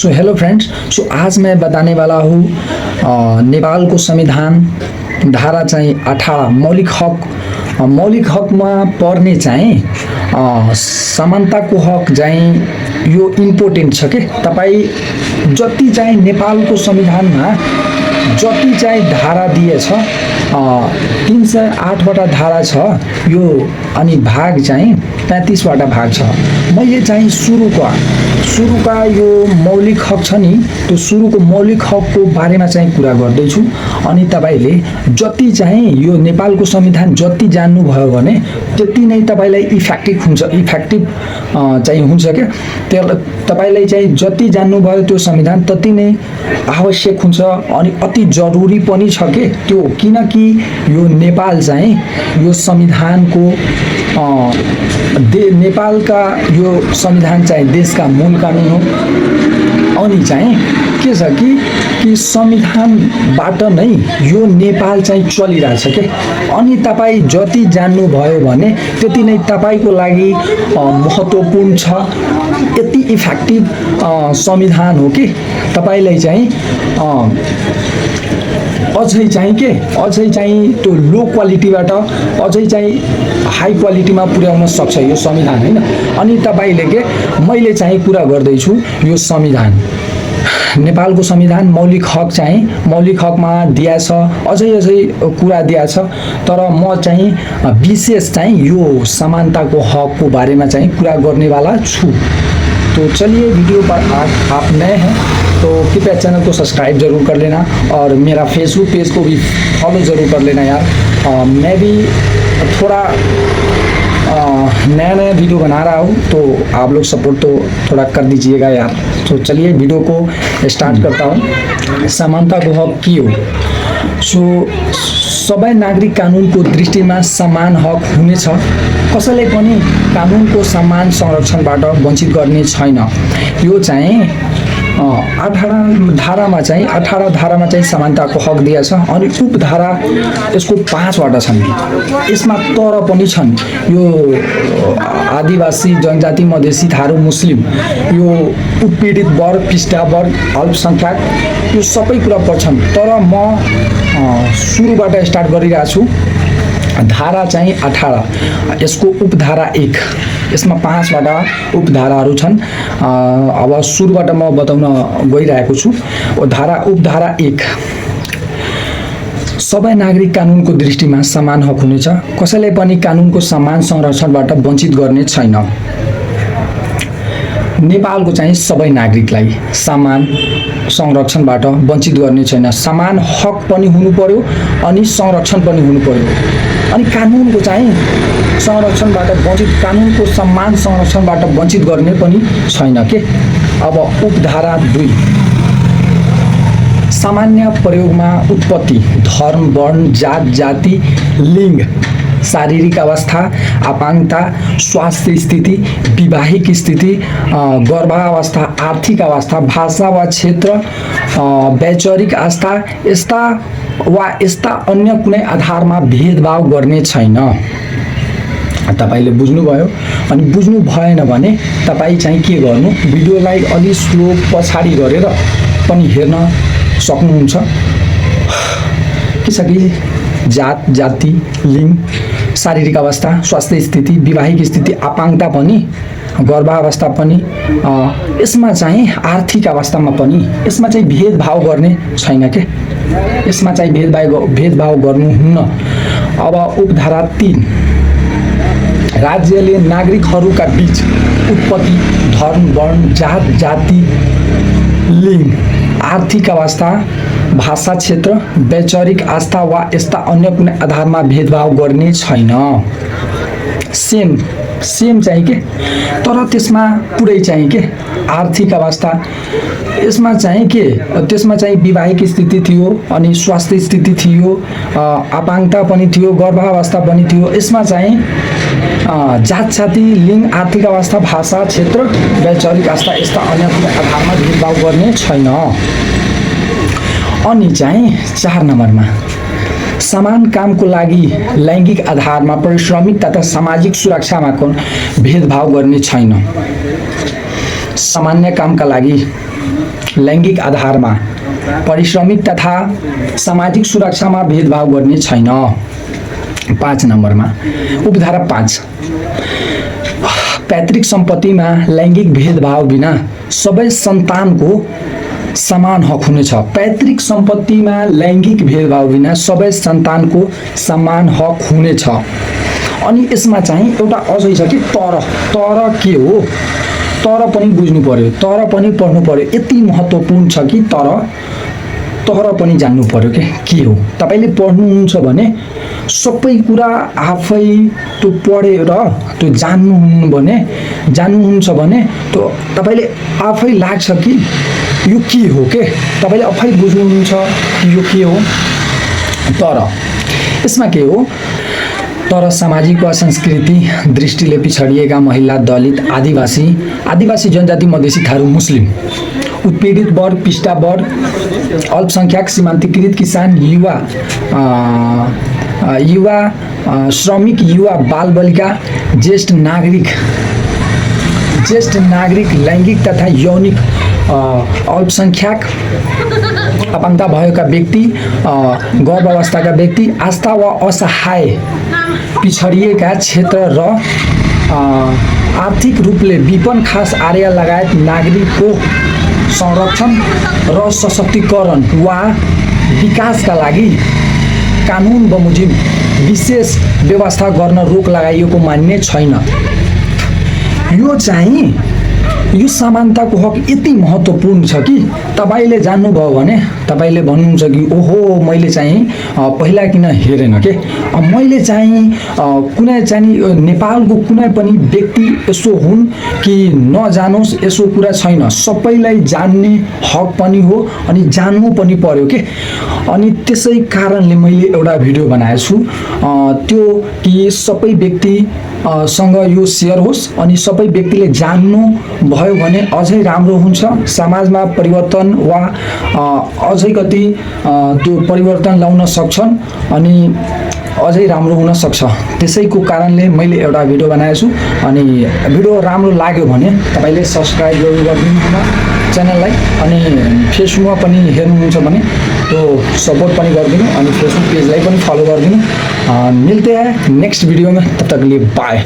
So hello friends, so आज मैं बताने वाला हूँ नेपाल को संविधान धारा चाहिँ 18 मौलिक हकमा पर्ने चाहिँ समानताको हक चाहिँ यो इम्पोर्टेन्ट छ के। तपाईँ जति चाहिँ नेपालको संविधानमा जति चाहिँ धारा दिएछ 308वटा धारा छ यो, अनि भाग चाहिँ 35वटा भाग छ। मैले चाहिँ सुरुका यो मौलिक हक छ नि, त्यो सुरुको मौलिक हकको बारेमा चाहिँ कुरा गर्दैछु। अनि तपाईले जति चाहिँ यो नेपालको संविधान जति जान्नुभयो भने त्यति नै तपाईलाई इफेक्टिभ चाहिँ हुन्छ क्या। तपाईलाई चाहिँ जति जान्नुभयो त्यो संविधान त्यति नै आवश्यक हुन्छ अनि अति जरुरी पनि छ के त्यो, किनकि यो नेपाल चाहिँ यो संविधानको नेपालका यो संविधान चाहिँ देशका मूल कानुन हो। अनि चाहिँ के छ कि संविधानबाट नै यो नेपाल चाहिँ चलिरहेछ के। अनि तपाईँ जति जान्नुभयो भने त्यति नै तपाईँको लागि महत्त्वपूर्ण छ। यति इफेक्टिभ संविधान हो कि तपाईलाई चाहिँ अझै चाहिँ त्यो लो क्वालिटीबाट अझै चाहिँ हाई क्वालिटीमा पुर्याउन सक्छ यो संविधान हैन। अनि तपाईले के मैले चाहिँ कुरा गर्दैछु यो संविधान नेपालको संविधान मौलिक हकमा दिया छ, अझै कुरा दिया छ। तर म चाहिँ विशेष चाहिँ यो समानताको हकको बारेमा चाहिँ कुरा गर्नेवाला छु। तो चलिए, वीडियो पर आप नए हैं तो कृपया चैनल को सब्सक्राइब जरूर कर लेना और मेरा फेसबुक पेज को भी फॉलो ज़रूर कर लेना यार। मैं भी थोड़ा नया वीडियो बना रहा हूँ तो आप लोग सपोर्ट तो थोड़ा कर दीजिएगा यार। तो चलिए वीडियो को स्टार्ट करता हूँ। समानताको हक के हो? सबै नागरिक कानुनको दृष्टिमा समान हक हुनेछ। कसैले पनि कानुनको समान संरक्षणबाट वञ्चित गर्ने छैन। यो चाहिँ 18 धारामा चाहिँ समानताको हक दिएछ। अनि उपधारा यसको 5वटा छन्। यसमा तर पनि छन् यो आदिवासी, जनजाति, मधेसी, थारू, मुस्लिम, यो उत्पीडित वर्ग, पिछडा वर्ग, अल्पसंख्यक, यो सबै कुरा पर्छन्। तर म सुरुबाट स्टार्ट गरिरहेको छु। धारा चाहिँ 18, यसको उपधारा 1, यसमा 5वटा उपधाराहरू छन्। अब सुरुबाट म बताउन गइरहेको छु। उपधारा 1, सबै नागरिक कानुनको दृष्टिमा समान हक हुनेछ। कसैले पनि कानुनको समान संरक्षणबाट वञ्चित गर्ने छैन। नेपालको चाहिँ सबै नागरिकलाई समान संरक्षणबाट वञ्चित गर्ने छैन। समान हक पनि हुनु पर्यो अनि संरक्षण पनि हुनु पर्यो। अनि कानुनको चाहिँ संरक्षणबाट वञ्चित, कानुनको समान संरक्षणबाट वञ्चित गर्ने पनि छैन के। अब उपधारा 2, सामान्य प्रयोगमा उत्पत्ति, धर्म, वर्ण, जात, जाति, लिङ्ग, शारीरिक अवस्था, अपाङ्गता, स्वास्थ्य स्थिति, विवाहिक स्थिति, गर्भावस्था, आर्थिक अवस्था, भाषा वा क्षेत्र, वैचारिक आस्था, यस्ता अन्य कुनै आधारमा भेदभाव गर्ने छैन। तपाईले बुझ्नुभयो। अनि बुझ्नु भएन भने तपाईँ चाहिँ के गर्नु, भिडियोलाई अलि स्लो पछाडि गरेर पनि हेर्न सक्नुहुन्छ। के छ कि जात, जाति, लिङ्ग, शारीरिक अवस्था, स्वास्थ्य स्थिति, विवाहिक स्थिति, अपाङ्गता पनि, गर्भावस्था पनि, यसमा चाहिँ आर्थिक अवस्थामा पनि यसमा चाहिँ भेदभाव गर्ने छैन के। यसमा चाहिँ भेदभाव गर्नुहुन्न। अब उपधारा 3, राज्यले नागरिकहरूका बीच उत्पत्ति, धर्म, वर्ण, जात, जाति, लिङ्ग, आर्थिक अवस्था, भाषा, क्षेत्र, वैचारिक आस्था वा यस्ता अन्य कुनै आधारमा भेदभाव गर्ने छैन। सेम चाहिँ के, तर त्यसमा पुरै चाहिँ के आर्थिक अवस्था, यसमा चाहिँ के, त्यसमा चाहिँ विवाहिक स्थिति थियो अनि स्वास्थ्य स्थिति थियो, अपाङ्गता पनि थियो, गर्भावस्था पनि थियो। यसमा चाहिँ जात, जाति, लिङ्ग, आर्थिक अवस्था, भाषा, क्षेत्र, वैचारिक आस्था यस्ता अन्य कुनै आधारमा भेदभाव गर्ने छैन। अनि चाहिँ 4 नम्बरमा समान कामको लागि लैङ्गिक आधारमा पारिश्रमिक तथा सामाजिक सुरक्षामा भेदभाव गर्ने छैन। सामान्य कामका लागि लैङ्गिक आधारमा पारिश्रमिक तथा सामाजिक सुरक्षामा भेदभाव गर्ने छैन। 5 नम्बरमा उपधारा 5 पैतृक सम्पत्तिमा लैङ्गिक भेदभाव बिना सबै सन्तानको समान हक हुनेछ। पैतृक सम्पत्तिमा लैङ्गिक भेदभाव बिना सबै सन्तानको समान हक हुनेछ। अनि यसमा चाहिँ एउटा अझै छ कि तर के हो, तर पनि बुझ्नु पर्यो, तर पनि पढ्नु पर्यो। यति महत्त्वपूर्ण छ कि तर पनि जान्नु पर्यो के हो। तपाईले पढ्नुहुन्छ भने सबै कुरा आफै त्यो पढेर त्यो जान्नुहुन्छ भने त्यो तपाईले आफै लाग्छ कि यो के हो के, तपाईले आफै बुझ्नुहुन्छ कि यो के हो। तर यसमा के हो, तर सामाजिक वा सांस्कृतिक दृष्टिले पिछडिएका महिला, दलित, आदिवासी जनजाति, मधेसी, थारू, मुस्लिम, उत्पीडित वर्ग, पिछड़ा वर्ग, अल्पसंख्यक, सीमांतीकृत, किसान, युवा, श्रमिक, युवा, बाल बालिका, ज्येष्ठ नागरिक, लैङ्गिक तथा यौनिक अल्पसंख्यक, अपाङ्गता भएका व्यक्ति, गर्भावस्थाका व्यक्ति, आस्था वा असहाय पिछडिएका क्षेत्र र आर्थिक रूपले विपन्न, खास आर्य लगायत नागरिकको संरक्षण र सशक्तिकरण वा विकासका लागि कानुन बमोजिम विशेष व्यवस्था गर्न रोक लगाइएको मान्ने छैन। यो समानताको हक यति महत्त्वपूर्ण छ कि तपाईले जान्नुभयो भने तपाईले भन्नुहुन्छ कि ओहो मैले चाहिँ पहिला किन हेरेन के, मैले चाहिँ कुनै चाहिँ नेपालको कुनै पनि व्यक्ति यसो हुन् कि नजानोस् यसो कुरा छैन। सबैलाई जान्ने हक पनि हो अनि जान्नु पनि पर्यो के। अनि त्यसै कारणले मैले एउटा भिडियो बनाएको छु, त्यो कि सबै व्यक्ति सँग यो सेयर होस् अनि सबै व्यक्तिले जान्नु भयो भने अझै राम्रो हुन्छ। समाजमा परिवर्तन वा अझै कति त्यो परिवर्तन ल्याउन सक्छन् अनि अझै राम्रो हुन सक्छ। त्यसैको कारणले मैले एउटा भिडियो बनाएको छु। अनि भिडियो राम्रो लाग्यो भने तपाईले सब्स्क्राइब गरिदिनु च्यानललाई, अनि फेसबुकमा पनि हेर्नुहुन्छ भने त्यो सपोर्ट पनि गरिदिनु, अनि फेसबुक पेजलाई पनि फलो गरिदिनु। मिलते हैं नेक्स्ट वीडियो में, तब तक के लिए बाय।